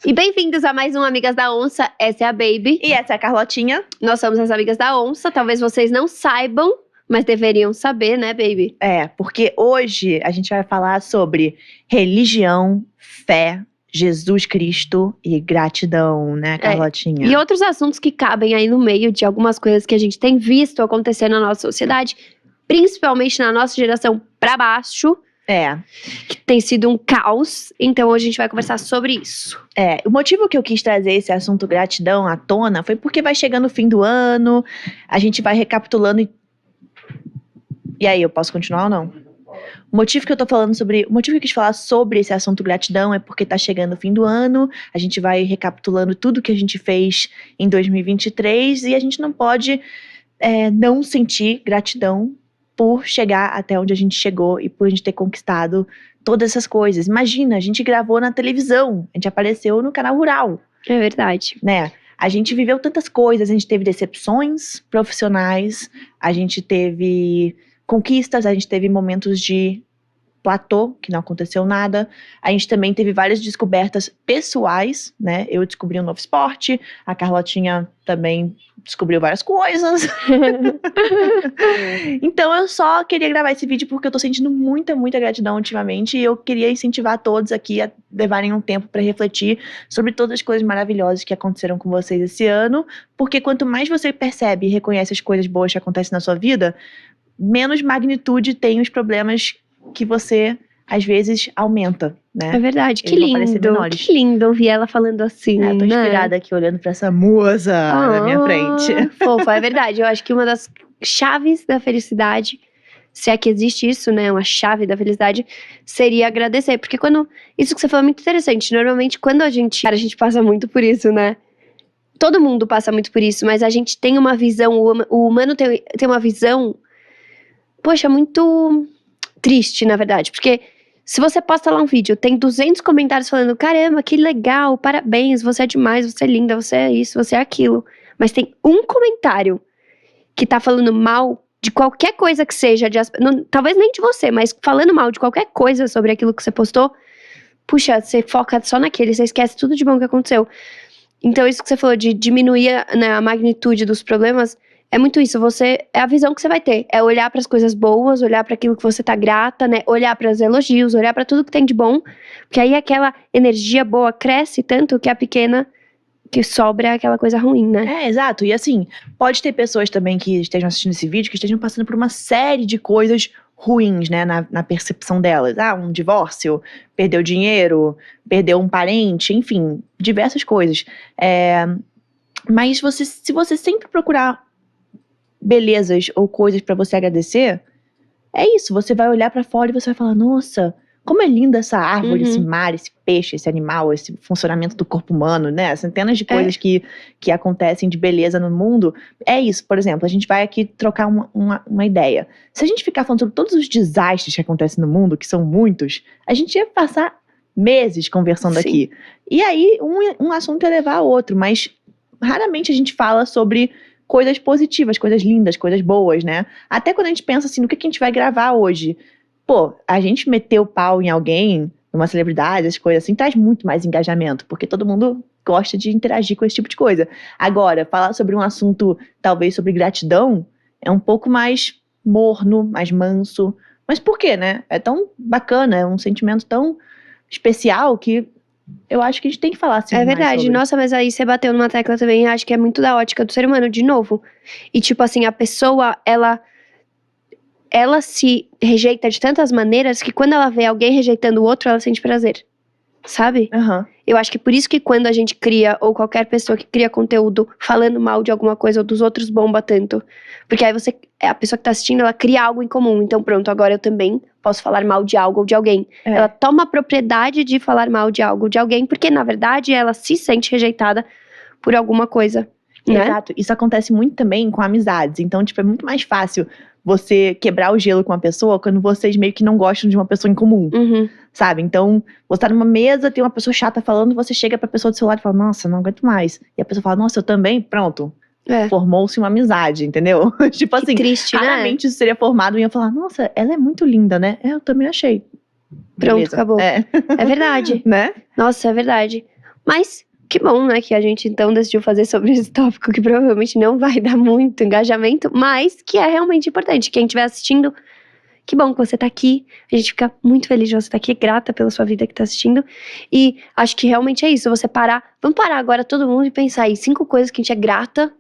E bem-vindos a mais um Amigas da Onça. Essa é a Baby. E essa é a Carlotinha. Nós somos as Amigas da Onça. Talvez vocês não saibam, mas deveriam saber, né, Baby? É, porque hoje a gente vai falar sobre religião, fé, Jesus Cristo e gratidão, né, Carlotinha? E outros assuntos que cabem aí no meio de algumas coisas que a gente tem visto acontecer na nossa sociedade, principalmente na nossa geração pra baixo. Que tem sido um caos, então hoje a gente vai conversar sobre isso. O motivo que eu quis trazer esse assunto gratidão à tona foi porque vai chegando o fim do ano, a gente vai recapitulando e aí, eu posso continuar ou não? O motivo que eu quis falar sobre esse assunto gratidão é porque tá chegando o fim do ano, a gente vai recapitulando tudo que a gente fez em 2023 e a gente não pode não sentir gratidão por chegar até onde a gente chegou e por a gente ter conquistado todas essas coisas. Imagina, a gente gravou na televisão, a gente apareceu no canal Rural. É verdade. Né? A gente viveu tantas coisas, a gente teve decepções profissionais, a gente teve conquistas, a gente teve momentos de platô, que não aconteceu nada. A gente também teve várias descobertas pessoais, né? Eu descobri um novo esporte, a Carlotinha também descobriu várias coisas. Então eu só queria gravar esse vídeo porque eu tô sentindo muita gratidão ultimamente e eu queria incentivar todos aqui a levarem um tempo pra refletir sobre todas as coisas maravilhosas que aconteceram com vocês esse ano, porque quanto mais você percebe e reconhece as coisas boas que acontecem na sua vida, menos magnitude tem os problemas que você, às vezes, aumenta, né? É verdade, que lindo ouvir ela falando assim, tô inspirada aqui, olhando pra essa musa na minha frente. Fofa, é verdade, eu acho que uma das chaves da felicidade, se é que existe isso, né, uma chave da felicidade, seria agradecer, porque isso que você falou é muito interessante, normalmente quando a gente passa muito por isso, né? Todo mundo passa muito por isso, mas a gente tem uma visão, o humano tem uma visão, poxa, muito triste, na verdade, porque se você posta lá um vídeo, tem 200 comentários falando, caramba, que legal, parabéns, você é demais, você é linda, você é isso, você é aquilo, mas tem um comentário que tá falando mal de qualquer coisa que seja, talvez nem de você, mas falando mal de qualquer coisa sobre aquilo que você postou, puxa, você foca só naquele, você esquece tudo de bom que aconteceu. Então isso que você falou de diminuir, né, a magnitude dos problemas, é muito isso, é a visão que você vai ter, é olhar para as coisas boas, olhar para aquilo que você tá grata, né, olhar para os elogios, olhar para tudo que tem de bom, porque aí aquela energia boa cresce tanto que a pequena que sobra é aquela coisa ruim, né? Exato, e assim, pode ter pessoas também que estejam assistindo esse vídeo, que estejam passando por uma série de coisas ruins, né, na percepção delas, um divórcio, perdeu dinheiro, perdeu um parente, enfim, diversas coisas, mas se você sempre procurar belezas ou coisas pra você agradecer, é isso, você vai olhar pra fora e você vai falar, nossa, como é linda essa árvore, esse mar, esse peixe, esse animal, esse funcionamento do corpo humano, né, centenas de coisas que acontecem de beleza no mundo, é isso, por exemplo, a gente vai aqui trocar uma ideia, se a gente ficar falando sobre todos os desastres que acontecem no mundo, que são muitos, a gente ia passar meses conversando aqui, e aí um assunto ia levar a outro, mas raramente a gente fala sobre coisas positivas, coisas lindas, coisas boas, né? Até quando a gente pensa assim, no que a gente vai gravar hoje? Pô, a gente meter o pau em alguém, numa celebridade, essas coisas assim, traz muito mais engajamento, porque todo mundo gosta de interagir com esse tipo de coisa. Agora, falar sobre um assunto, talvez sobre gratidão, é um pouco mais morno, mais manso. Mas por quê, né? É tão bacana, é um sentimento tão especial que eu acho que a gente tem que falar assim. É verdade, sobre. Nossa, mas aí você bateu numa tecla também, acho que é muito da ótica do ser humano, de novo. E tipo assim, a pessoa, ela se rejeita de tantas maneiras que quando ela vê alguém rejeitando o outro, ela sente prazer, sabe? Eu acho que por isso que quando a gente cria, ou qualquer pessoa que cria conteúdo falando mal de alguma coisa ou dos outros bomba tanto. Porque aí a pessoa que tá assistindo, ela cria algo em comum. Então pronto, agora eu também posso falar mal de algo ou de alguém. Ela toma a propriedade de falar mal de algo ou de alguém, porque na verdade ela se sente rejeitada por alguma coisa, né? Exato, isso acontece muito também com amizades. Então, tipo, é muito mais fácil você quebrar o gelo com uma pessoa quando vocês meio que não gostam de uma pessoa em comum, sabe? Então, você tá numa mesa, tem uma pessoa chata falando, você chega pra pessoa do seu lado e fala, nossa, não aguento mais. E a pessoa fala, nossa, eu também, pronto. Formou-se uma amizade, entendeu? Tipo assim, triste, raramente isso seria formado e ia falar, nossa, ela é muito linda, né? Eu também achei. Pronto, acabou. É verdade. Né? Nossa, é verdade. Mas que bom, né, que a gente então decidiu fazer sobre esse tópico, que provavelmente não vai dar muito engajamento, mas que é realmente importante. Quem estiver assistindo, que bom que você tá aqui. A gente fica muito feliz de você estar aqui, grata pela sua vida que tá assistindo. E acho que realmente é isso, você parar. Vamos parar agora todo mundo e pensar aí 5 coisas que a gente é grata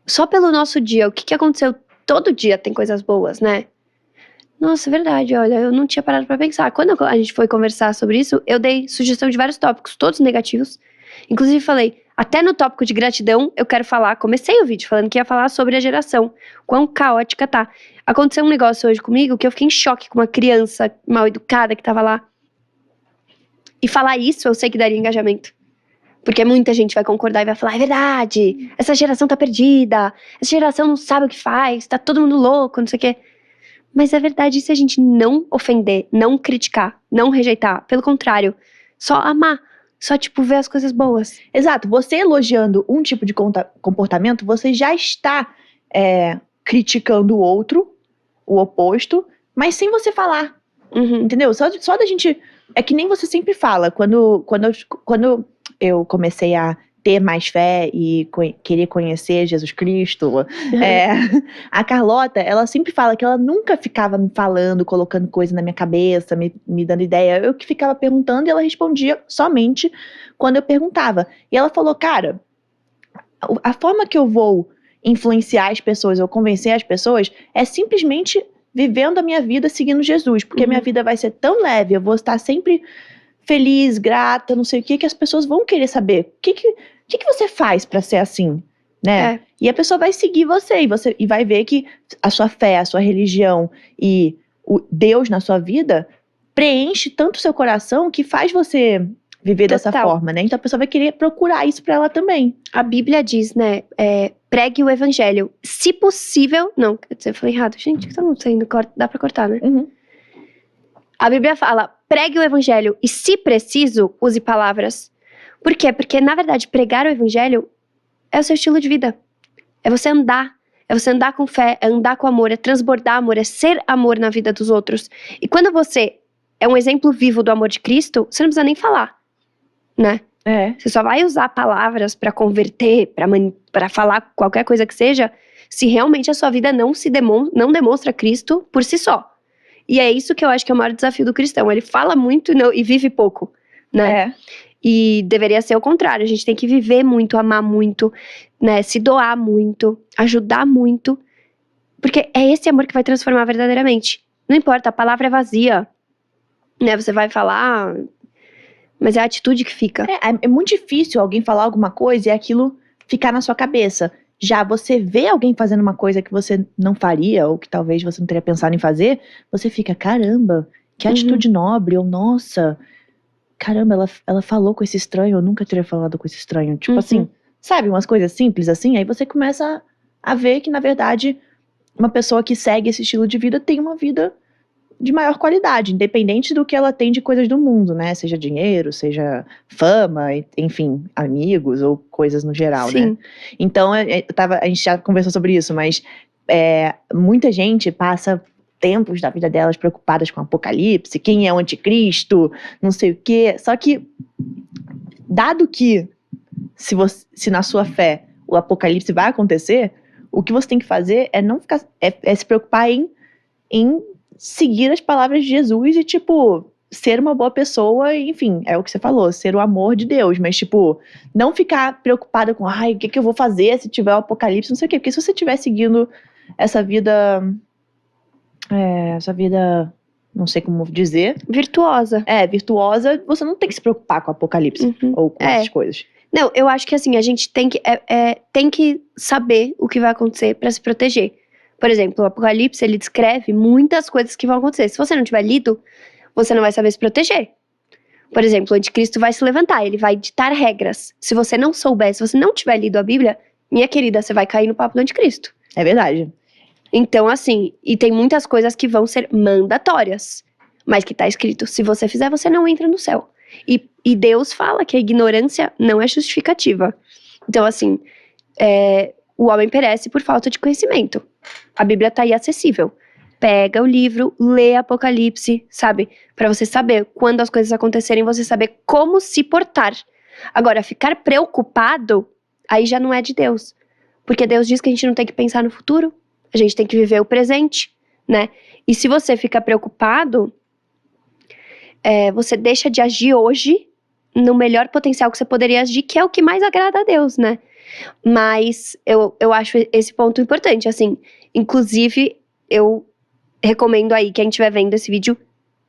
só pelo nosso dia. O que aconteceu? Todo dia tem coisas boas, né? Nossa, é verdade, olha, eu não tinha parado pra pensar. Quando a gente foi conversar sobre isso, eu dei sugestão de vários tópicos, todos negativos. Inclusive falei, até no tópico de gratidão, eu quero falar, comecei o vídeo falando que ia falar sobre a geração, quão caótica tá. Aconteceu um negócio hoje comigo que eu fiquei em choque com uma criança mal educada que tava lá. E falar isso, eu sei que daria engajamento. Porque muita gente vai concordar e vai falar, é verdade, essa geração tá perdida, essa geração não sabe o que faz, tá todo mundo louco, não sei o quê. Mas é verdade, se a gente não ofender, não criticar, não rejeitar, pelo contrário, só amar, só, tipo, ver as coisas boas. Exato, você elogiando um tipo de comportamento, você já está criticando o outro, o oposto, mas sem você falar, Uhum. entendeu? Só da gente... É que nem você sempre fala, quando eu comecei a ter mais fé e querer conhecer Jesus Cristo, a Carlota, ela sempre fala que ela nunca ficava me falando, colocando coisa na minha cabeça, me dando ideia. Eu que ficava perguntando e ela respondia somente quando eu perguntava. E ela falou, cara, a forma que eu vou influenciar as pessoas ou convencer as pessoas é simplesmente vivendo a minha vida seguindo Jesus, porque a minha vida vai ser tão leve, eu vou estar sempre feliz, grata, não sei o que as pessoas vão querer saber. O que você faz pra ser assim, né? É. E a pessoa vai seguir você e vai ver que a sua fé, a sua religião e o Deus na sua vida preenche tanto o seu coração que faz você viver dessa Total. forma, né? Então a pessoa vai querer procurar isso pra ela também. A Bíblia diz, né, pregue o evangelho, se possível... Não, quer dizer, eu falei errado. Gente, o que tá acontecendo? Dá pra cortar, né? Uhum. A Bíblia fala, pregue o evangelho e, se preciso, use palavras. Por quê? Porque, na verdade, pregar o evangelho é o seu estilo de vida. É você andar com fé, é andar com amor, é transbordar amor, é ser amor na vida dos outros. E quando você é um exemplo vivo do amor de Cristo, você não precisa nem falar, né? Você só vai usar palavras pra converter, pra falar qualquer coisa que seja, se realmente a sua vida não demonstra Cristo por si só. E é isso que eu acho que é o maior desafio do cristão. Ele fala muito e vive pouco, né? E deveria ser o contrário. A gente tem que viver muito, amar muito, né? Se doar muito, ajudar muito. Porque é esse amor que vai transformar verdadeiramente. Não importa, a palavra é vazia, né? Você vai falar, mas é a atitude que fica. É muito difícil alguém falar alguma coisa e aquilo ficar na sua cabeça. Já você vê alguém fazendo uma coisa que você não faria, ou que talvez você não teria pensado em fazer, você fica, caramba, que atitude nobre, ou nossa, caramba, ela falou com esse estranho, eu nunca teria falado com esse estranho. Tipo assim, sabe, umas coisas simples assim, aí você começa a ver que, na verdade, uma pessoa que segue esse estilo de vida tem uma vida de maior qualidade, independente do que ela tem de coisas do mundo, né? Seja dinheiro, seja fama, enfim, amigos ou coisas no geral, né? Então, a gente já conversou sobre isso, mas muita gente passa tempos da vida delas preocupadas com o apocalipse, quem é o anticristo, não sei o quê. Só que, dado que, se na sua fé o apocalipse vai acontecer, o que você tem que fazer é não ficar, se preocupar em seguir as palavras de Jesus e, tipo, ser uma boa pessoa, enfim, é o que você falou, ser o amor de Deus, mas, tipo, não ficar preocupada com, o que eu vou fazer se tiver o apocalipse, não sei o quê, porque se você estiver seguindo essa vida, não sei como dizer. Virtuosa. Virtuosa, você não tem que se preocupar com o apocalipse, ou com essas coisas. Não, eu acho que assim, a gente tem que saber o que vai acontecer pra se proteger. Por exemplo, o Apocalipse, ele descreve muitas coisas que vão acontecer. Se você não tiver lido, você não vai saber se proteger. Por exemplo, o anticristo vai se levantar, ele vai ditar regras. Se você não souber, se você não tiver lido a Bíblia, minha querida, você vai cair no papo do anticristo. É verdade. Então, assim, e tem muitas coisas que vão ser mandatórias. Mas que tá escrito, se você fizer, você não entra no céu. E Deus fala que a ignorância não é justificativa. Então, assim, o homem perece por falta de conhecimento. A Bíblia tá aí acessível. Pega o livro, lê Apocalipse, sabe? Pra você saber quando as coisas acontecerem, você saber como se portar. Agora, ficar preocupado, aí já não é de Deus. Porque Deus diz que a gente não tem que pensar no futuro, a gente tem que viver o presente, né? E se você fica preocupado, você deixa de agir hoje no melhor potencial que você poderia agir, que é o que mais agrada a Deus, né? Mas eu acho esse ponto importante, assim. Inclusive, eu recomendo aí, quem estiver vendo esse vídeo,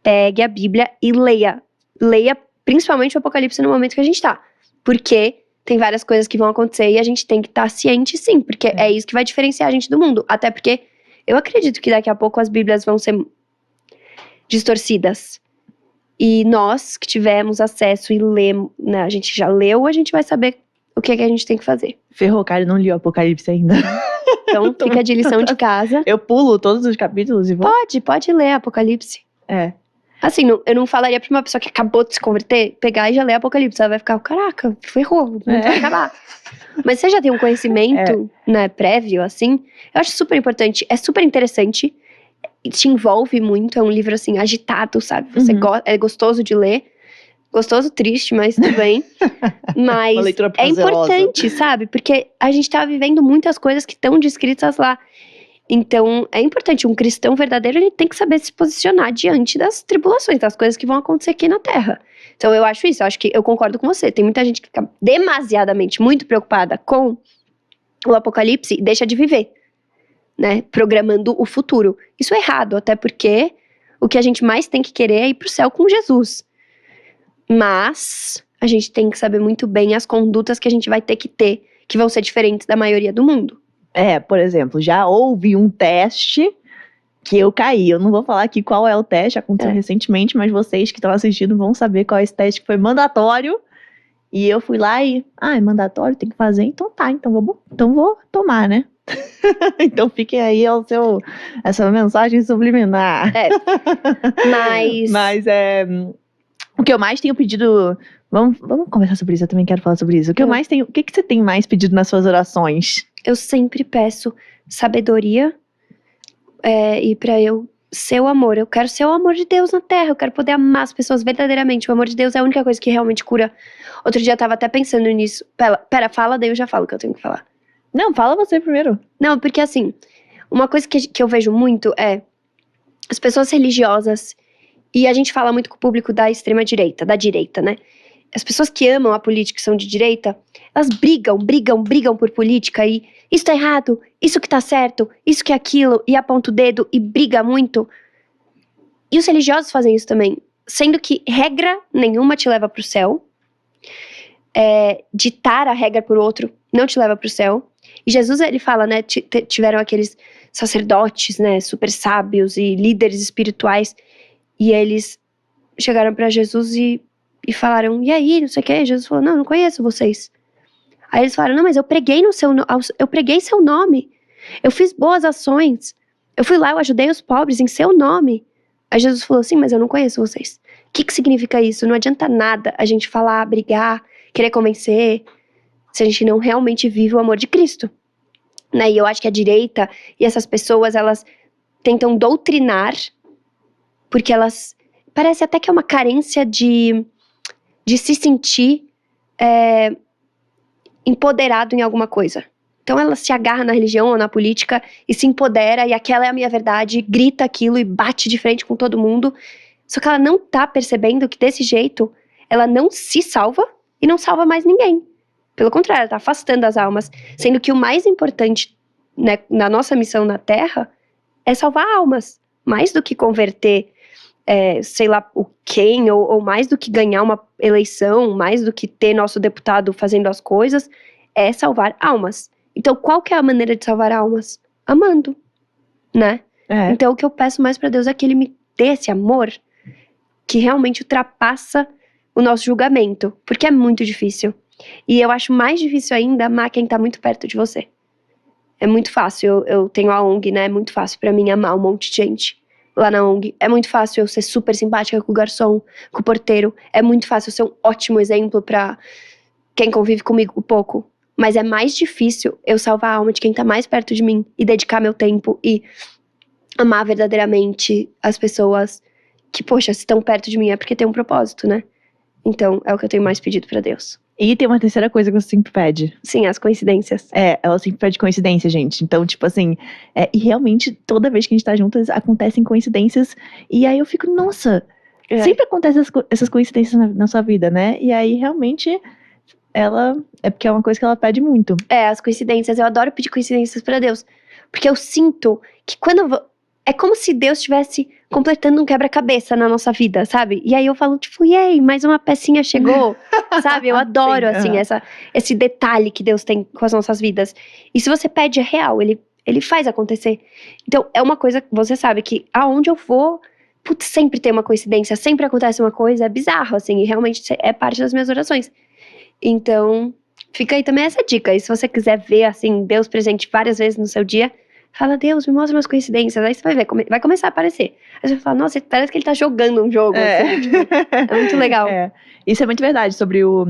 pegue a Bíblia e leia. Leia principalmente o Apocalipse no momento que a gente tá. Porque tem várias coisas que vão acontecer e a gente tem que estar ciente, sim. Porque é isso que vai diferenciar a gente do mundo. Até porque eu acredito que daqui a pouco as Bíblias vão ser distorcidas. E nós que tivemos acesso e lemos, né, a gente já leu, a gente vai saber o que é que a gente tem que fazer. Ferrou, cara, eu não li o Apocalipse ainda. Então fica de lição de casa. Eu pulo todos os capítulos e vou... Pode ler Apocalipse. Assim, eu não falaria pra uma pessoa que acabou de se converter, pegar e já ler Apocalipse. Ela vai ficar, caraca, ferrou, não vai acabar. Mas você já tem um conhecimento, né, prévio, assim, eu acho super importante, é super interessante, te envolve muito, é um livro, assim, agitado, sabe? Você é gostoso de ler, gostoso, triste, mas tudo bem. Mas é importante, sabe? Porque a gente tá vivendo muitas coisas que estão descritas lá. Então, é importante, um cristão verdadeiro, ele tem que saber se posicionar diante das tribulações, das coisas que vão acontecer aqui na Terra. Então, eu acho isso, eu acho que eu concordo com você. Tem muita gente que fica demasiadamente muito preocupada com o Apocalipse e deixa de viver, né? Programando o futuro. Isso é errado, até porque o que a gente mais tem que querer é ir pro céu com Jesus. Mas a gente tem que saber muito bem as condutas que a gente vai ter, que vão ser diferentes da maioria do mundo. Por exemplo, já houve um teste que eu caí. Eu não vou falar aqui qual é o teste, aconteceu recentemente, mas vocês que estão assistindo vão saber qual é esse teste que foi mandatório. E eu fui lá e, é mandatório, tem que fazer, então tá, então vou tomar, né? Então fiquem aí essa mensagem subliminar. Mas o que eu mais tenho pedido... Vamos conversar sobre isso, eu também quero falar sobre isso. O que eu mais tenho... O que você tem mais pedido nas suas orações? Eu sempre peço sabedoria e pra eu ser o amor. Eu quero ser o amor de Deus na Terra. Eu quero poder amar as pessoas verdadeiramente. O amor de Deus é a única coisa que realmente cura. Outro dia eu tava até pensando nisso. Pera, fala, daí eu já falo o que eu tenho que falar. Não, fala você primeiro. Não, porque assim, uma coisa que eu vejo muito é as pessoas religiosas, e a gente fala muito com o público da extrema direita, da direita, né? As pessoas que amam a política e são de direita, elas brigam por política e isso tá errado, isso que tá certo, isso que é aquilo, e aponta o dedo e briga muito. E os religiosos fazem isso também, sendo que regra nenhuma te leva pro céu. Ditar a regra pro outro não te leva pro céu. E Jesus, ele fala, né, tiveram aqueles sacerdotes, né, super sábios e líderes espirituais, e eles chegaram pra Jesus e falaram, e aí, não sei o que, Jesus falou, não conheço vocês. Aí eles falaram, não, mas eu preguei seu nome, eu fiz boas ações, eu fui lá, eu ajudei os pobres em seu nome. Aí Jesus falou assim, mas eu não conheço vocês. O que significa isso? Não adianta nada a gente falar, brigar, querer convencer, se a gente não realmente vive o amor de Cristo. Né? E eu acho que a direita e essas pessoas, elas tentam doutrinar, porque elas... Parece até que é uma carência de se sentir empoderado em alguma coisa. Então ela se agarra na religião ou na política e se empodera, e aquela é a minha verdade, grita aquilo e bate de frente com todo mundo. Só que ela não tá percebendo que desse jeito ela não se salva e não salva mais ninguém. Pelo contrário, ela tá afastando as almas. Sendo que o mais importante, né, na nossa missão na Terra é salvar almas. Mais do que converter sei lá o quem, ou mais do que ganhar uma eleição, mais do que ter nosso deputado fazendo as coisas, é salvar almas. Então, qual que é a maneira de salvar almas? Amando, né? Então, o que eu peço mais pra Deus é que Ele me dê esse amor que realmente ultrapassa o nosso julgamento, porque é muito difícil. E eu acho mais difícil ainda amar quem tá muito perto de você. É muito fácil, eu tenho a ONG, né? É muito fácil pra mim amar um monte de gente lá na ONG. É muito fácil eu ser super simpática com o garçom, com o porteiro. É muito fácil eu ser um ótimo exemplo pra quem convive comigo um pouco. Mas é mais difícil eu salvar a alma de quem tá mais perto de mim e dedicar meu tempo e amar verdadeiramente as pessoas que, poxa, se estão perto de mim é porque tem um propósito, né? Então, é o que eu tenho mais pedido pra Deus. E tem uma terceira coisa que você sempre pede. Sim, as coincidências. Ela sempre pede coincidência, gente. Então, tipo assim, e realmente, toda vez que a gente tá juntas, acontecem coincidências. E aí eu fico, nossa, sempre acontecem essas coincidências na sua vida, né? E aí, realmente, é porque é uma coisa que ela pede muito. As coincidências. Eu adoro pedir coincidências pra Deus. Porque eu sinto que é como se Deus estivesse completando um quebra-cabeça na nossa vida, sabe? E aí eu falo, tipo, e aí, mais uma pecinha chegou, sabe? Eu adoro, Sim, assim, esse detalhe que Deus tem com as nossas vidas. E se você pede, é real, ele faz acontecer. Então, é uma coisa que você sabe que aonde eu vou, putz, sempre tem uma coincidência, sempre acontece uma coisa, é bizarro, assim, e realmente é parte das minhas orações. Então, fica aí também essa dica. E se você quiser ver, assim, Deus presente várias vezes no seu dia, fala, Deus, me mostra umas coincidências. Aí você vai ver, vai começar a aparecer. Aí você vai falar, nossa, parece que ele tá jogando um jogo, assim, tipo, é muito legal. Isso é muito verdade, sobre o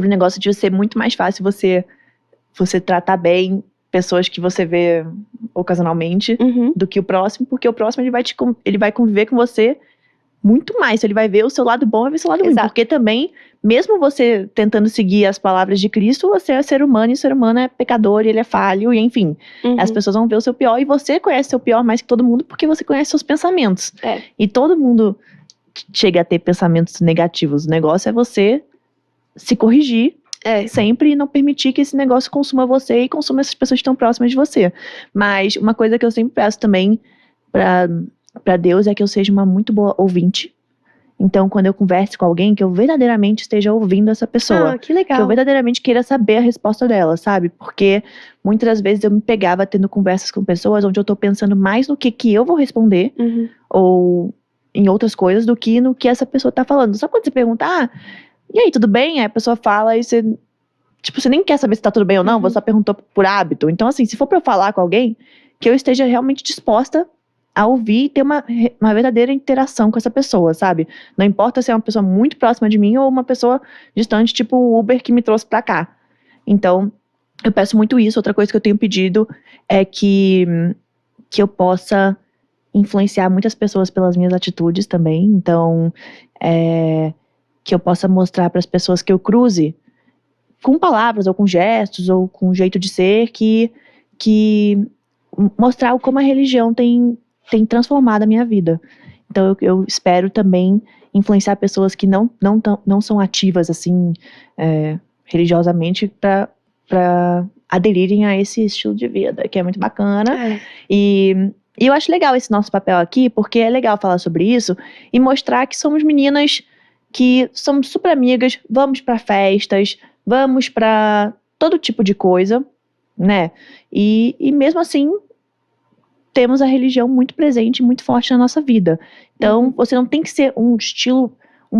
negócio de ser muito mais fácil você tratar bem pessoas que você vê ocasionalmente do que o próximo, porque o próximo ele vai conviver com você muito mais. Ele vai ver o seu lado bom e ver o seu lado ruim. Porque também, mesmo você tentando seguir as palavras de Cristo, você é ser humano, e o ser humano é pecador, e ele é falho, e enfim. As pessoas vão ver o seu pior, e você conhece o seu pior mais que todo mundo, porque você conhece seus pensamentos. E todo mundo chega a ter pensamentos negativos. O negócio é você se corrigir sempre e não permitir que esse negócio consuma você e consuma essas pessoas que estão próximas de você. Mas uma coisa que eu sempre peço também pra Deus é que eu seja uma muito boa ouvinte. Então, quando eu converso com alguém, que eu verdadeiramente esteja ouvindo essa pessoa. Ah, que legal. Que eu verdadeiramente queira saber a resposta dela, sabe? Porque muitas das vezes eu me pegava tendo conversas com pessoas onde eu tô pensando mais no que eu vou responder, ou em outras coisas, do que no que essa pessoa tá falando. Só quando você pergunta, e aí, tudo bem? Aí a pessoa fala e você nem quer saber se tá tudo bem ou não, você só perguntou por hábito. Então, assim, se for pra eu falar com alguém, que eu esteja realmente disposta a ouvir e ter uma verdadeira interação com essa pessoa, sabe? Não importa se é uma pessoa muito próxima de mim ou uma pessoa distante, tipo o Uber que me trouxe pra cá. Então, eu peço muito isso. Outra coisa que eu tenho pedido é que eu possa influenciar muitas pessoas pelas minhas atitudes também. Então, que eu possa mostrar para as pessoas que eu cruze, com palavras, ou com gestos, ou com jeito de ser, que mostrar como a religião tem transformado a minha vida. Então eu espero também influenciar pessoas que não são ativas assim religiosamente para aderirem a esse estilo de vida, que é muito bacana. E eu acho legal esse nosso papel aqui, porque é legal falar sobre isso e mostrar que somos meninas que somos super amigas, vamos para festas, vamos para todo tipo de coisa, né? E mesmo assim temos a religião muito presente, muito forte na nossa vida. Então, você não tem que ser um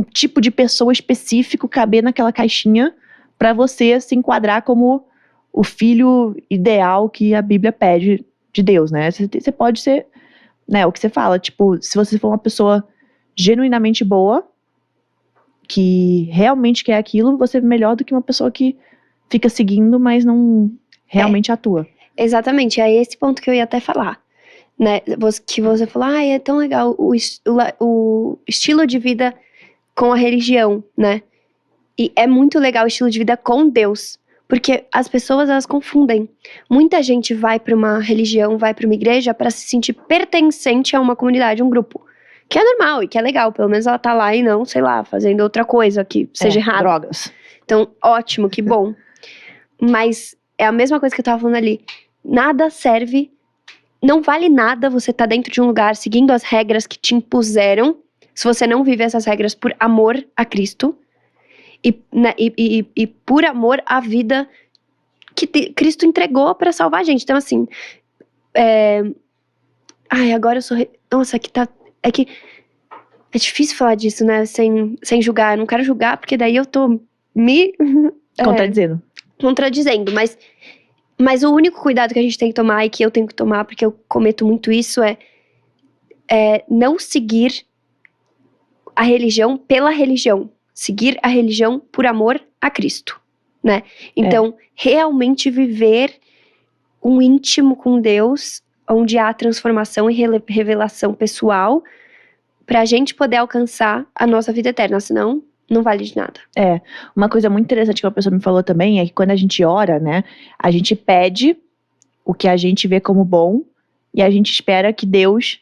tipo de pessoa específico, caber naquela caixinha, para você se enquadrar como o filho ideal que a Bíblia pede de Deus, né? Você pode ser, né, o que você fala, tipo, se você for uma pessoa genuinamente boa, que realmente quer aquilo, você é melhor do que uma pessoa que fica seguindo, mas não realmente atua. Exatamente, é esse ponto que eu ia até falar. Né, que você falou, é tão legal o estilo de vida com a religião, né? E é muito legal o estilo de vida com Deus, porque as pessoas, elas confundem. Muita gente vai para uma religião, vai para uma igreja para se sentir pertencente a uma comunidade, um grupo. Que é normal e que é legal, pelo menos ela tá lá e não, sei lá, fazendo outra coisa que seja errado. Drogas. Então, ótimo, que bom. Mas é a mesma coisa que eu tava falando ali. Nada serve... Não vale nada você estar dentro de um lugar seguindo as regras que te impuseram, se você não vive essas regras por amor a Cristo e por amor à vida que Cristo entregou para salvar a gente. Então, assim, agora eu sou... Nossa, aqui tá... É que é difícil falar disso, né, sem julgar. Eu não quero julgar, porque daí eu tô me... Contradizendo, mas o único cuidado que a gente tem que tomar e que eu tenho que tomar, porque eu cometo muito isso, é não seguir a religião pela religião. Seguir a religião por amor a Cristo, né? Então, realmente viver um íntimo com Deus, onde há transformação e revelação pessoal, pra gente poder alcançar a nossa vida eterna. Senão, não vale de nada. Uma coisa muito interessante que uma pessoa me falou também é que quando a gente ora, né, a gente pede o que a gente vê como bom e a gente espera que Deus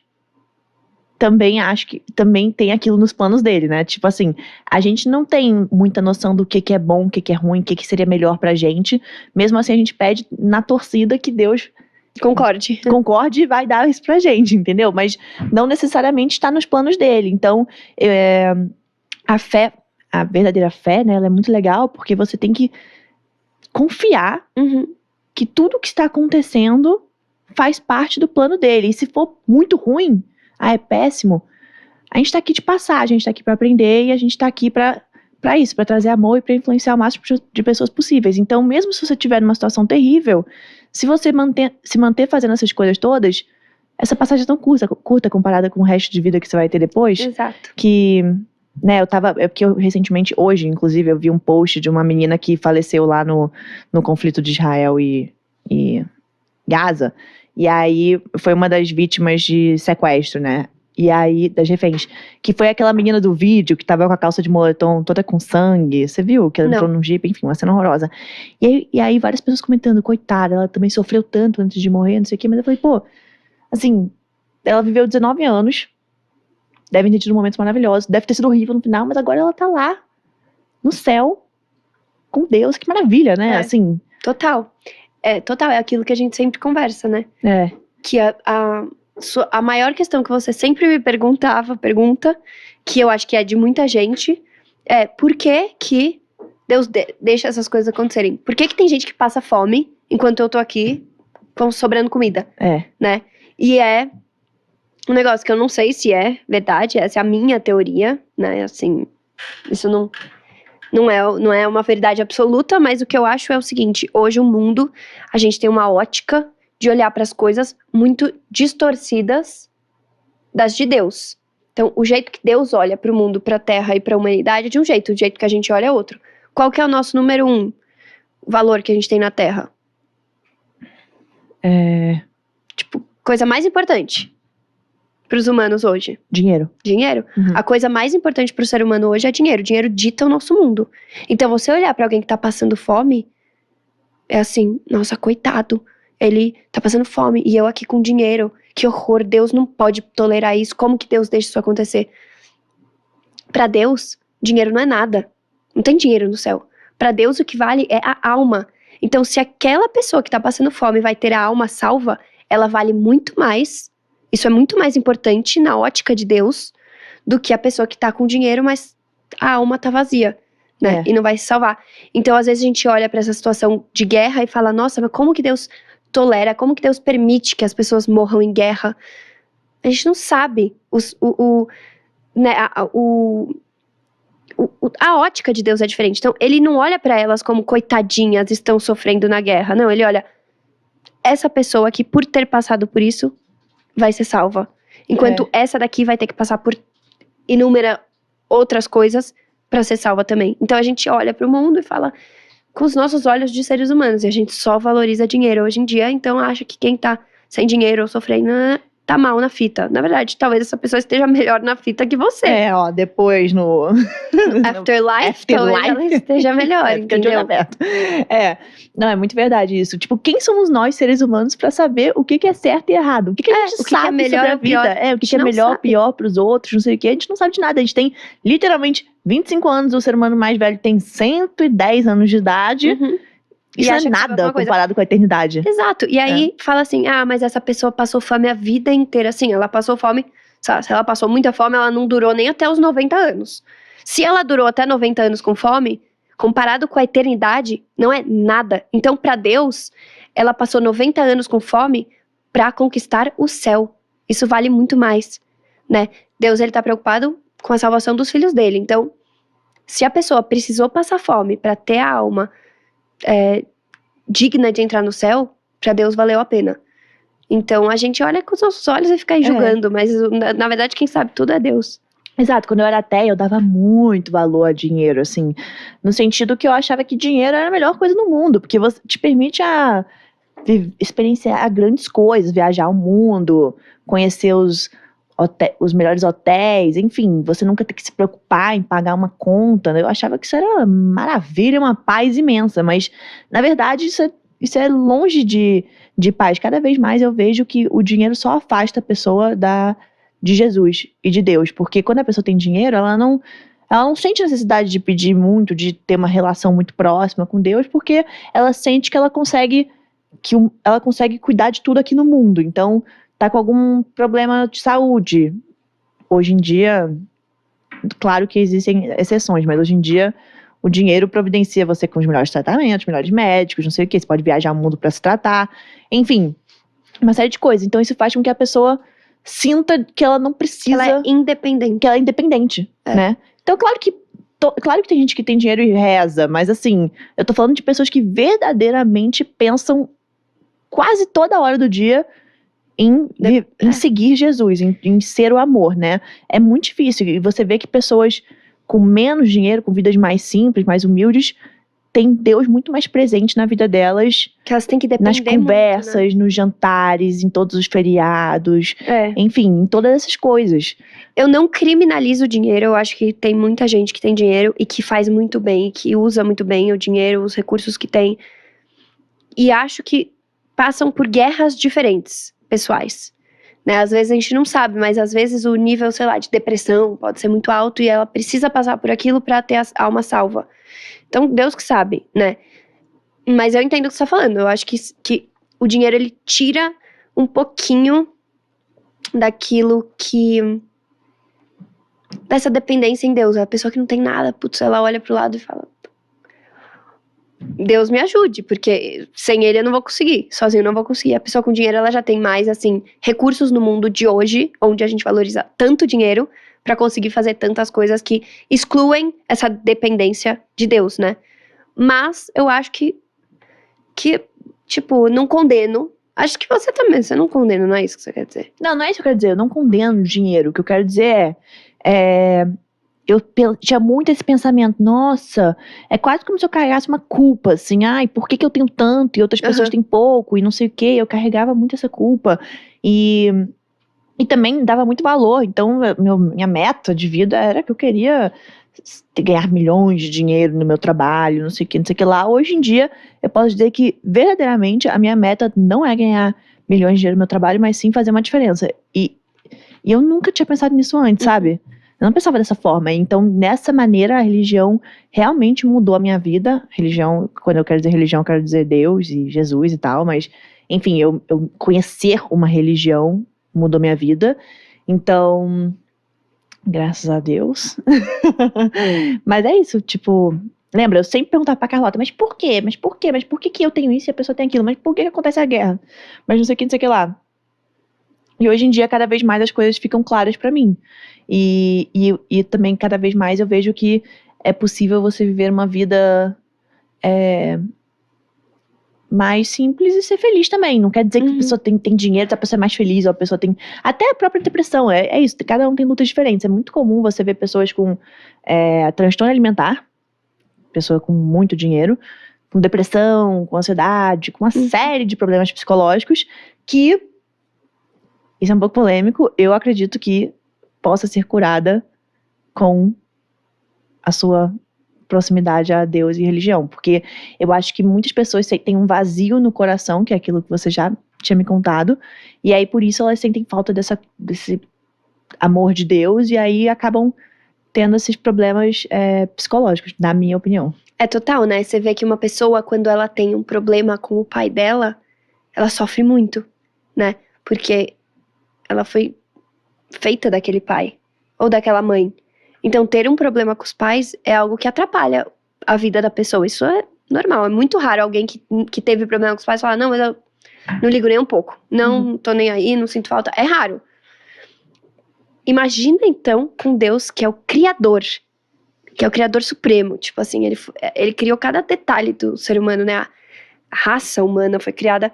também tem aquilo nos planos dele, né? Tipo assim, a gente não tem muita noção do que é bom, o que é ruim, o que seria melhor pra gente. Mesmo assim, a gente pede na torcida que Deus Concorde e vai dar isso pra gente, entendeu? Mas não necessariamente está nos planos dele. Então, a fé, a verdadeira fé, né, ela é muito legal porque você tem que confiar que tudo que está acontecendo faz parte do plano dele. E se for muito ruim, é péssimo, a gente tá aqui de passagem, a gente tá aqui pra aprender e a gente tá aqui pra isso, pra trazer amor e pra influenciar o máximo de pessoas possíveis. Então, mesmo se você tiver numa situação terrível, se você se manter fazendo essas coisas todas, essa passagem é tão curta comparada com o resto de vida que você vai ter depois. Exato. Que, né, porque eu recentemente, hoje, inclusive, eu vi um post de uma menina que faleceu lá no conflito de Israel e Gaza. E aí, foi uma das vítimas de sequestro, né? E aí, das reféns. Que foi aquela menina do vídeo que tava com a calça de moletom toda com sangue. Você viu? Que ela entrou num jipe, enfim, uma cena horrorosa. E aí, várias pessoas comentando, coitada, ela também sofreu tanto antes de morrer, não sei o quê. Mas eu falei, pô, assim, ela viveu 19 anos. Devem ter tido momentos maravilhosos. Deve ter sido horrível no final, mas agora ela tá lá, no céu, com Deus. Que maravilha, né? Assim. Total. Total, é aquilo que a gente sempre conversa, né? Que a maior questão que você sempre me pergunta, que eu acho que é de muita gente, é por que Deus deixa essas coisas acontecerem? Por que tem gente que passa fome enquanto eu tô aqui sobrando comida? Né? E é um negócio que eu não sei se é verdade, essa é a minha teoria, né? Assim, isso não é uma verdade absoluta, mas o que eu acho é o seguinte: hoje o mundo, a gente tem uma ótica de olhar para as coisas muito distorcidas das de Deus. Então, o jeito que Deus olha para o mundo, para a Terra e para a humanidade é de um jeito, o jeito que a gente olha é outro. Qual que é o nosso número 1 valor que a gente tem na Terra? Tipo, coisa mais importante para os humanos hoje. Dinheiro. A coisa mais importante para o ser humano hoje é dinheiro. Dinheiro dita o nosso mundo. Então, você olhar para alguém que tá passando fome, é assim, nossa, coitado. Ele tá passando fome e eu aqui com dinheiro. Que horror, Deus não pode tolerar isso. Como que Deus deixa isso acontecer? Para Deus, dinheiro não é nada. Não tem dinheiro no céu. Para Deus, o que vale é a alma. Então, se aquela pessoa que tá passando fome vai ter a alma salva, ela vale muito mais. Isso é muito mais importante na ótica de Deus do que a pessoa que tá com dinheiro, mas a alma tá vazia, né? E não vai se salvar. Então, às vezes a gente olha para essa situação de guerra e fala, nossa, mas como que Deus tolera, como que Deus permite que as pessoas morram em guerra? A gente não sabe. A ótica de Deus é diferente. Então, ele não olha para elas como coitadinhas, estão sofrendo na guerra. Não, ele olha, essa pessoa que por ter passado por isso vai ser salva. Enquanto essa daqui vai ter que passar por inúmeras outras coisas pra ser salva também. Então a gente olha pro mundo e fala com os nossos olhos de seres humanos. E a gente só valoriza dinheiro hoje em dia. Então acha que quem tá sem dinheiro ou sofrendo tá mal na fita. Na verdade, talvez essa pessoa esteja melhor na fita que você. Depois no Afterlife, talvez ela esteja melhor, entendeu? Não, é muito verdade isso. Tipo, quem somos nós, seres humanos, pra saber o que é certo e errado? O que a gente sabe é melhor sobre a vida? O que é melhor, pior pros outros, não sei o que. A gente não sabe de nada. A gente tem, literalmente, 25 anos. O ser humano mais velho tem 110 anos de idade. Isso não é nada comparado com a eternidade. Exato. E aí fala assim, mas essa pessoa passou fome a vida inteira. Sim, ela passou fome, sabe, se ela passou muita fome, ela não durou nem até os 90 anos. Se ela durou até 90 anos com fome, comparado com a eternidade, não é nada. Então, para Deus, ela passou 90 anos com fome para conquistar o céu. Isso vale muito mais, né? Deus, ele tá preocupado com a salvação dos filhos dele. Então, se a pessoa precisou passar fome para ter a alma digna de entrar no céu, pra Deus valeu a pena. Então a gente olha com os nossos olhos e fica aí julgando, mas na verdade quem sabe tudo é Deus. Exato, quando eu era ateia eu dava muito valor a dinheiro, assim, no sentido que eu achava que dinheiro era a melhor coisa no mundo, porque você te permite experienciar grandes coisas, viajar o mundo, conhecer os melhores hotéis, enfim, você nunca tem que se preocupar em pagar uma conta, né? Eu achava que isso era uma maravilha, uma paz imensa, mas na verdade isso é longe de paz. Cada vez mais eu vejo que o dinheiro só afasta a pessoa de Jesus e de Deus, porque quando a pessoa tem dinheiro, ela não sente necessidade de pedir muito, de ter uma relação muito próxima com Deus, porque ela sente que ela consegue cuidar de tudo aqui no mundo. Então, tá com algum problema de saúde. Hoje em dia, claro que existem exceções, mas hoje em dia o dinheiro providencia você com os melhores tratamentos, melhores médicos, não sei o que, você pode viajar o mundo para se tratar, enfim, uma série de coisas. Então isso faz com que a pessoa sinta que ela não precisa... Ela é independente. Que ela é independente, né? Então, claro que tem gente que tem dinheiro e reza, mas assim, eu tô falando de pessoas que verdadeiramente pensam quase toda hora do dia em seguir Jesus, em ser o amor, né? É muito difícil. E você vê que pessoas com menos dinheiro, com vidas mais simples, mais humildes, têm Deus muito mais presente na vida delas. Que elas têm que depender nas conversas, muito, né? nos jantares, em todos os feriados. Enfim, em todas essas coisas. Eu não criminalizo o dinheiro. Eu acho que tem muita gente que tem dinheiro e que faz muito bem, que usa muito bem o dinheiro, os recursos que tem. E acho que passam por guerras diferentes, pessoais, né? Às vezes a gente não sabe, mas às vezes o nível, sei lá, de depressão pode ser muito alto e ela precisa passar por aquilo pra ter a alma salva. Então, Deus que sabe, né? Mas eu entendo o que você tá falando. Eu acho que o dinheiro, ele tira um pouquinho daquilo que... dessa dependência em Deus. A pessoa que não tem nada, putz, ela olha pro lado e fala... Deus me ajude, porque sem ele eu não vou conseguir, sozinho eu não vou conseguir. A pessoa com dinheiro, ela já tem mais, assim, recursos no mundo de hoje, onde a gente valoriza tanto dinheiro pra conseguir fazer tantas coisas que excluem essa dependência de Deus, né? Mas eu acho que tipo, não condeno. Acho que você também, você não condena, não é isso que você quer dizer? Não é isso que eu quero dizer, eu não condeno o dinheiro. O que eu quero dizer eu tinha muito esse pensamento, nossa, é quase como se eu carregasse uma culpa, assim, ai, por que eu tenho tanto e outras pessoas têm pouco e não sei o quê, eu carregava muito essa culpa e também dava muito valor, então minha meta de vida era que eu queria ganhar milhões de dinheiro no meu trabalho, não sei o que lá. Hoje em dia, eu posso dizer que verdadeiramente a minha meta não é ganhar milhões de dinheiro no meu trabalho, mas sim fazer uma diferença, e eu nunca tinha pensado nisso antes, sabe? Eu não pensava dessa forma. Então, nessa maneira, a religião realmente mudou a minha vida. Religião, quando eu quero dizer religião, eu quero dizer Deus e Jesus e tal. Mas, enfim, eu conhecer uma religião mudou minha vida. Então, graças a Deus. Mas é isso, tipo... Lembra, eu sempre perguntava pra Carlota, mas por quê? Mas por quê? Mas por que eu tenho isso e a pessoa tem aquilo? Mas por que acontece a guerra? Mas não sei o que, não sei o que lá. E hoje em dia, cada vez mais as coisas ficam claras pra mim. E também, cada vez mais, eu vejo que é possível você viver uma vida mais simples e ser feliz também. Não quer dizer que a pessoa tem dinheiro, a pessoa é mais feliz, ou a pessoa tem... Até a própria depressão, é isso. Cada um tem lutas diferentes. É muito comum você ver pessoas com transtorno alimentar, pessoa com muito dinheiro, com depressão, com ansiedade, com uma série de problemas psicológicos que... Isso é um pouco polêmico. Eu acredito que possa ser curada com a sua proximidade a Deus e religião. Porque eu acho que muitas pessoas têm um vazio no coração, que é aquilo que você já tinha me contado. E aí, por isso, elas sentem falta desse amor de Deus. E aí, acabam tendo esses problemas psicológicos, na minha opinião. É total, né? Você vê que uma pessoa, quando ela tem um problema com o pai dela, ela sofre muito, né? Porque... ela foi feita daquele pai ou daquela mãe. Então, ter um problema com os pais é algo que atrapalha a vida da pessoa. Isso é normal. É muito raro alguém que teve problema com os pais falar, não, mas eu não ligo nem um pouco. Não tô nem aí, não sinto falta. É raro. Imagina, então, com Deus, que é o Criador. Que é o Criador Supremo. Tipo assim, ele criou cada detalhe do ser humano, né? A raça humana foi criada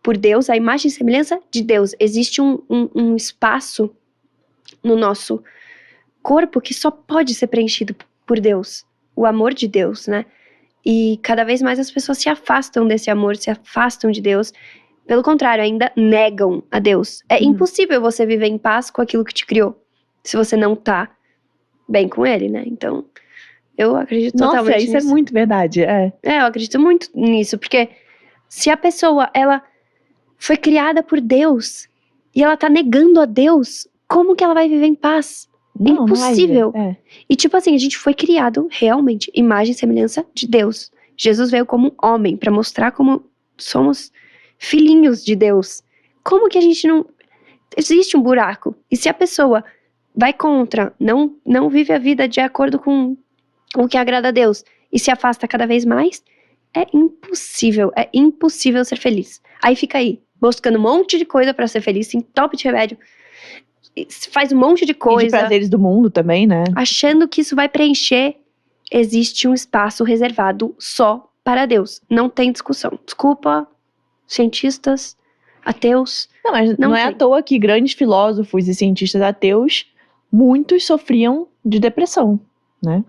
por Deus, a imagem e semelhança de Deus. Existe um espaço no nosso corpo que só pode ser preenchido por Deus. O amor de Deus, né? E cada vez mais as pessoas se afastam desse amor, se afastam de Deus, Pelo contrário, ainda negam a Deus. É Uhum. impossível você viver em paz com aquilo que te criou, se você não tá bem com ele, né? Então, eu acredito Nossa, totalmente isso nisso. é muito verdade. Eu acredito muito nisso, porque se a pessoa, ela foi criada por Deus e ela tá negando a Deus, como que ela vai viver em paz? Não vai ver. Impossível. E tipo assim, a gente foi criado realmente, imagem e semelhança de Deus. Jesus veio como um homem pra mostrar como somos filhinhos de Deus. Como que a gente não... Existe um buraco. E se a pessoa vai contra, não vive a vida de acordo com o que agrada a Deus e se afasta cada vez mais, é impossível ser feliz. Aí fica aí, buscando um monte de coisa pra ser feliz, em top de remédio, faz um monte de E de coisa, prazeres do mundo também, né? achando que isso vai preencher. Existe um espaço reservado só para Deus. Não tem discussão. Desculpa, cientistas, ateus. Não, mas Não não é à tem. toa que grandes filósofos e cientistas ateus, muitos sofriam de depressão, né?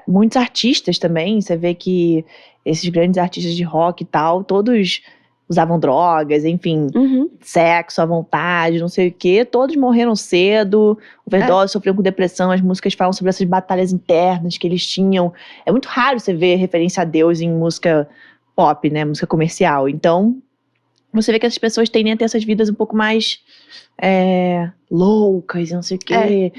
Muitos artistas também, você vê que esses grandes artistas de rock e tal, todos usavam drogas, enfim, Uhum. sexo à vontade, não sei o quê. Todos morreram cedo, overdose, sofriam com depressão. As músicas falam sobre essas batalhas internas que eles tinham. É muito raro você ver referência a Deus em música pop, né? Música comercial. Então, você vê que essas pessoas tendem a ter essas vidas um pouco mais loucas e não sei o quê.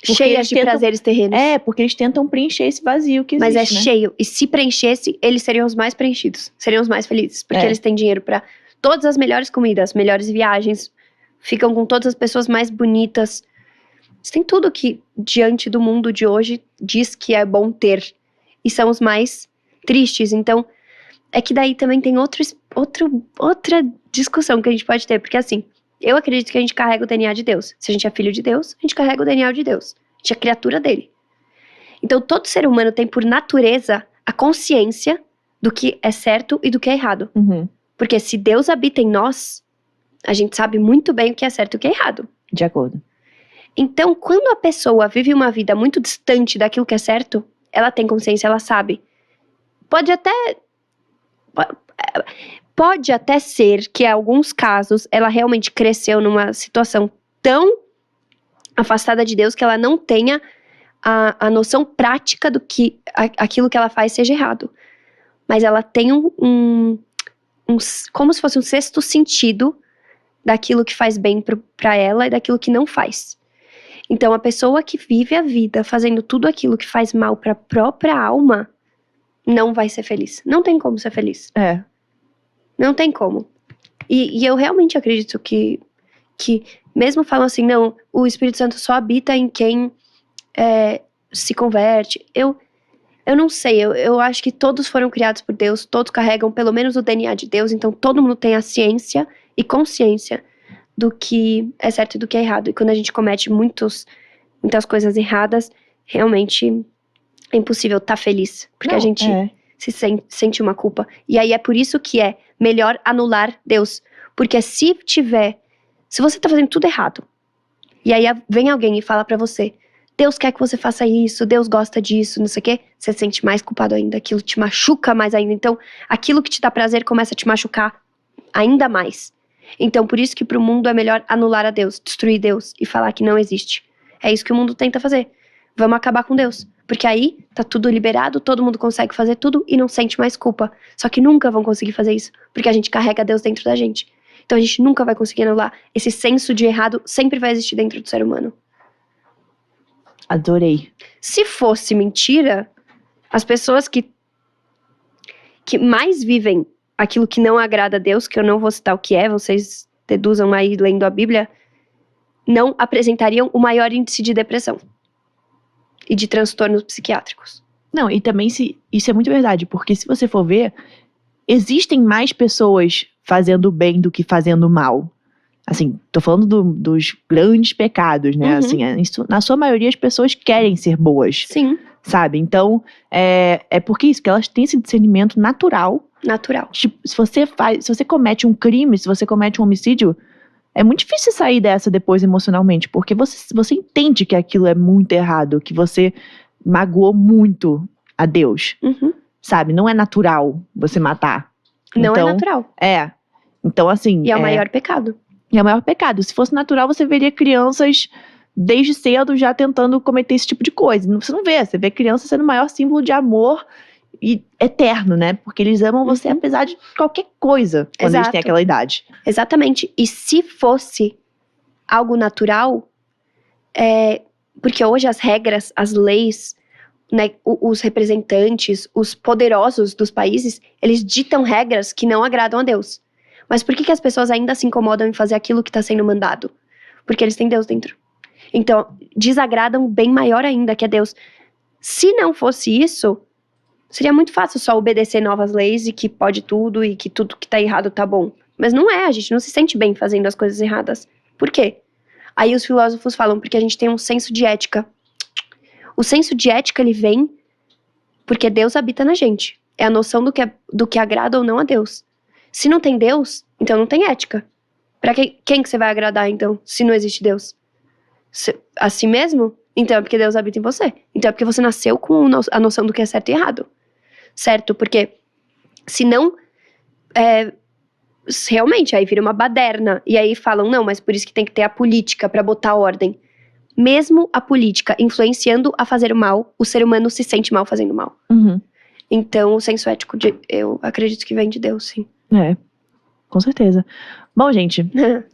Porque Cheias eles de tentam- prazeres terrenos. porque eles tentam preencher esse vazio que Mas existe, é né? cheio. E se preenchesse, eles seriam os mais preenchidos. Seriam os mais felizes. Porque É. eles têm dinheiro pra todas as melhores comidas, melhores viagens. Ficam com todas as pessoas mais bonitas. Eles têm tudo que, diante do mundo de hoje, diz que é bom ter. E são os mais tristes. Então, é que daí também tem outra discussão que a gente pode ter. Porque assim, eu acredito que a gente carrega o DNA de Deus. Se a gente é filho de Deus, a gente carrega o DNA de Deus. A gente é criatura dele. Então, todo ser humano tem, por natureza, a consciência do que é certo e do que é errado. Uhum, Porque se Deus habita em nós, a gente sabe muito bem o que é certo e o que é errado. de acordo. Então, quando a pessoa vive uma vida muito distante daquilo que é certo, ela tem consciência, ela sabe. Pode até ser que, em alguns casos, ela realmente cresceu numa situação tão afastada de Deus que ela não tenha a noção prática do que aquilo que ela faz seja errado. Mas ela tem como se fosse um sexto sentido daquilo que faz bem pra ela e daquilo que não faz. Então, a pessoa que vive a vida fazendo tudo aquilo que faz mal pra própria alma, não vai ser feliz. Não tem como ser feliz. Não tem como. E eu realmente acredito que mesmo falam assim, não, o Espírito Santo só habita em quem se converte. Eu não sei, eu acho que todos foram criados por Deus, todos carregam pelo menos o DNA de Deus, então todo mundo tem a ciência e consciência do que é certo e do que é errado. E quando a gente comete muitas coisas erradas, realmente é impossível estar feliz, porque a gente se sente uma culpa. E aí é por isso que é melhor anular Deus, porque se você tá fazendo tudo errado, e aí vem alguém e fala pra você, Deus quer que você faça isso, Deus gosta disso, não sei o quê, você se sente mais culpado ainda, aquilo te machuca mais ainda. Então, aquilo que te dá prazer começa a te machucar ainda mais. Então, por isso que pro mundo é melhor anular a Deus, destruir Deus e falar que não existe. É isso que o mundo tenta fazer. Vamos acabar com Deus. Porque aí tá tudo liberado, todo mundo consegue fazer tudo e não sente mais culpa. Só que nunca vão conseguir fazer isso, porque a gente carrega Deus dentro da gente. Então a gente nunca vai conseguir anular. Esse senso de errado sempre vai existir dentro do ser humano. Adorei. Se fosse mentira, as pessoas que mais vivem aquilo que não agrada a Deus, que eu não vou citar o que é, vocês deduzam aí lendo a Bíblia, não apresentariam o maior índice de depressão e de transtornos psiquiátricos. Não, e também isso é muito verdade, porque se você for ver, existem mais pessoas fazendo bem do que fazendo mal. Assim, tô falando dos grandes pecados, né? Uhum. Assim, na sua maioria as pessoas querem ser boas, Sim, sabe? Então, é porque isso, que elas têm esse discernimento natural. natural. Tipo, se você comete um crime, se você comete um homicídio, é muito difícil sair dessa depois emocionalmente, porque você entende que aquilo é muito errado, que você magoou muito a Deus, Uhum. sabe? Não é natural você matar. Não Então, é natural. Então, assim. E é o maior pecado. E é o maior pecado. Se fosse natural, você veria crianças desde cedo já tentando cometer esse tipo de coisa. Você não vê, você vê criança sendo o maior símbolo de amor e eterno, né? Porque eles amam você apesar de qualquer coisa quando eles têm aquela idade. Exatamente. E se fosse algo natural, porque hoje as regras, as leis, né, os representantes, os poderosos dos países, eles ditam regras que não agradam a Deus. Mas por que as pessoas ainda se incomodam em fazer aquilo que está sendo mandado? Porque eles têm Deus dentro. Então, desagradam bem maior ainda, que é Deus. Se não fosse isso, seria muito fácil só obedecer novas leis e que pode tudo e que tudo que tá errado tá bom. Mas não é, a gente não se sente bem fazendo as coisas erradas. Por quê? Aí os filósofos falam, porque a gente tem um senso de ética. O senso de ética, ele vem porque Deus habita na gente. É a noção do que agrada ou não a Deus. Se não tem Deus, então não tem ética. Pra quem que você vai agradar, então, se não existe Deus? A si mesmo? Então é porque Deus habita em você. Então é porque você nasceu com a noção do que é certo e errado. Certo? Porque senão, realmente, aí vira uma baderna. E aí falam, não, mas por isso que tem que ter a política pra botar ordem. Mesmo a política influenciando a fazer o mal, o ser humano se sente mal fazendo mal. Então, o senso ético, eu acredito que vem de Deus, sim. Com certeza. Bom, gente.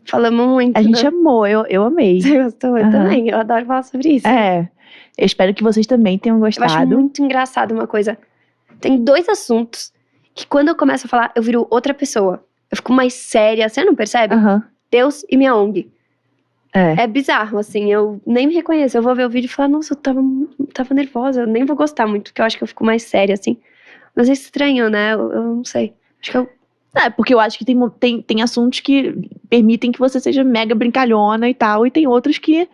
Falamos muito, A gente amou, eu amei. Você gostou? Eu também, eu adoro falar sobre isso. Eu espero que vocês também tenham gostado. Eu acho muito engraçado uma coisa. Tem 2 assuntos que quando eu começo a falar, eu viro outra pessoa. Eu fico mais séria, você não percebe? Deus e minha ONG. É bizarro, assim, eu nem me reconheço. Eu vou ver o vídeo e falar, nossa, eu tava nervosa, eu nem vou gostar muito, porque eu acho que eu fico mais séria, assim. Mas é estranho, né? Eu não sei. Acho que eu... porque eu acho que tem assuntos que permitem que você seja mega brincalhona e tal, e tem outros que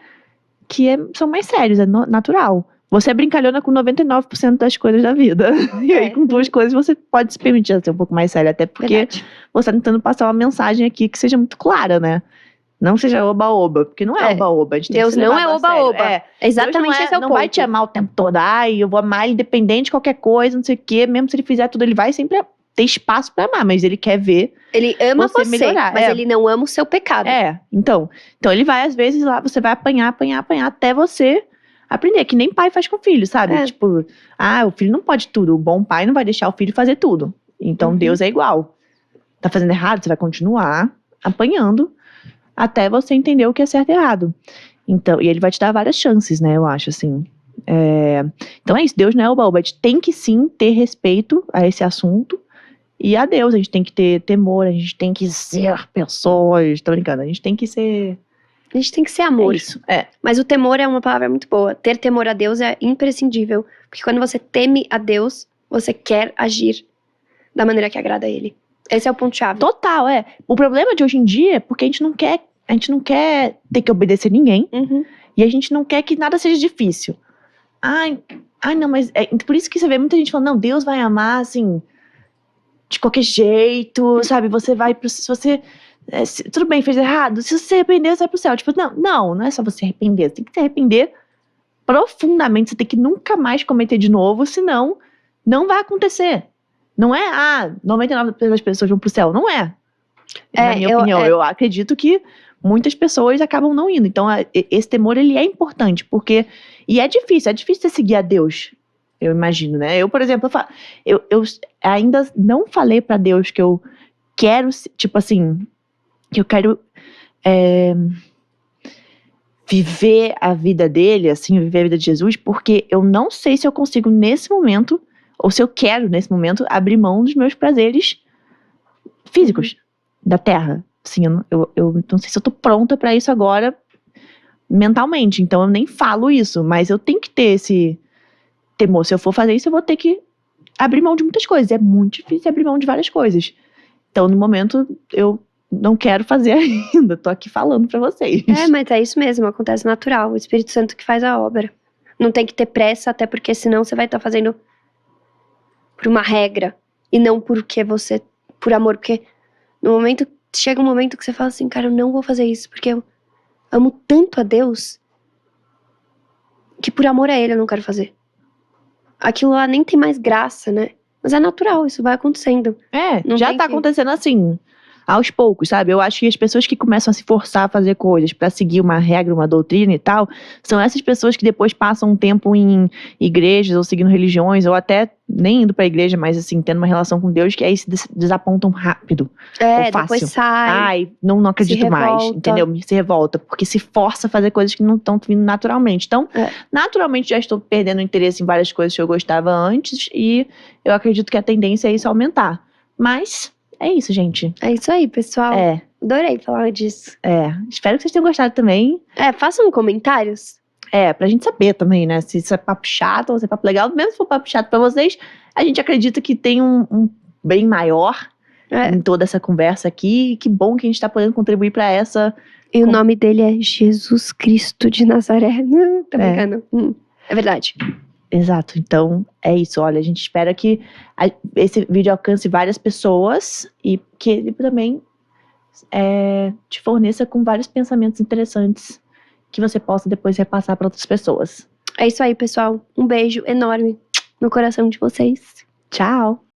são mais sérios, é natural. Você é brincalhona com 99% das coisas da vida. E aí, com 2 coisas, você pode se permitir ser um pouco mais séria, até porque você tá tentando passar uma mensagem aqui que seja muito clara, né? Não seja oba-oba, porque não é oba-oba. Deus não é oba-oba. Exatamente esse é o ponto. Não vai te amar o tempo todo. Eu vou amar ele independente de qualquer coisa, não sei o quê. Mesmo se ele fizer tudo, ele vai sempre ter espaço pra amar, mas ele quer ver. Ele ama você melhorar. Mas ele não ama o seu pecado. Então ele vai, às vezes, lá, você vai apanhar, até você aprender, que nem pai faz com o filho, sabe? Tipo, o filho não pode tudo, o bom pai não vai deixar o filho fazer tudo. Então Deus é igual. Tá fazendo errado, você vai continuar apanhando até você entender o que é certo e errado. Então, e ele vai te dar várias chances, né, eu acho, assim. Então é isso, Deus não é oba-oba, a gente tem que sim ter respeito a esse assunto e a Deus, a gente tem que ter temor, a gente tem que ser pessoas, tô brincando, a gente tem que ser... A gente tem que ser amor. Isso, Mas o temor é uma palavra muito boa. Ter temor a Deus é imprescindível, porque quando você teme a Deus, você quer agir da maneira que agrada a Ele. Esse é o ponto-chave. Total, O problema de hoje em dia é porque a gente não quer ter que obedecer ninguém. E a gente não quer que nada seja difícil. Não, mas... por isso que você vê muita gente falando, não, Deus vai amar, assim, de qualquer jeito, sabe? Você vai se você... tudo bem, fez errado. Se você se arrepender, você vai pro céu. Tipo, não é só você arrepender. Você tem que se arrepender profundamente. Você tem que nunca mais cometer de novo, senão não vai acontecer. Não é, 99% das pessoas vão pro céu. Não é. Na minha opinião. Eu acredito que muitas pessoas acabam não indo. Então, esse temor, ele é importante. Porque... E é difícil você seguir a Deus. Eu imagino, né? Eu, por exemplo, eu ainda não falei pra Deus que eu quero, tipo assim... Que eu quero viver a vida dele, assim, viver a vida de Jesus, porque eu não sei se eu consigo nesse momento, ou se eu quero nesse momento, abrir mão dos meus prazeres físicos da terra. Assim, eu não sei se eu tô pronta pra isso agora, mentalmente, então eu nem falo isso, mas eu tenho que ter esse temor. Se eu for fazer isso, eu vou ter que abrir mão de muitas coisas. É muito difícil abrir mão de várias coisas. Então, no momento, eu não quero fazer ainda, tô aqui falando pra vocês. Mas é isso mesmo, acontece natural, o Espírito Santo que faz a obra. Não tem que ter pressa, até porque senão você vai estar fazendo por uma regra, e não porque você, por amor, porque chega um momento que você fala assim, cara, eu não vou fazer isso, porque eu amo tanto a Deus, que por amor a Ele eu não quero fazer. Aquilo lá nem tem mais graça, né? Mas é natural, isso vai acontecendo. Já tá acontecendo assim... aos poucos, sabe? Eu acho que as pessoas que começam a se forçar a fazer coisas pra seguir uma regra, uma doutrina e tal, são essas pessoas que depois passam um tempo em igrejas ou seguindo religiões, ou até nem indo pra igreja, mas assim, tendo uma relação com Deus, que aí se desapontam rápido. Ou fácil. Depois sai. Ai, não acredito mais, revolta. entendeu? Se revolta, porque se força a fazer coisas que não estão vindo naturalmente. Então, naturalmente já estou perdendo interesse em várias coisas que eu gostava antes, e eu acredito que a tendência é isso aumentar. Mas é isso, gente. É isso aí, pessoal. Adorei falar disso. Espero que vocês tenham gostado também. Façam comentários. Pra gente saber também, né? Se isso é papo chato ou se é papo legal. Mesmo se for papo chato pra vocês, a gente acredita que tem um bem maior em toda essa conversa aqui. E que bom que a gente tá podendo contribuir pra essa. E o nome dele é Jesus Cristo de Nazaré. Não, tô brincando. É verdade. Exato. Então, é isso. Olha, a gente espera que esse vídeo alcance várias pessoas e que ele também te forneça com vários pensamentos interessantes que você possa depois repassar para outras pessoas. É isso aí, pessoal. Um beijo enorme no coração de vocês. Tchau!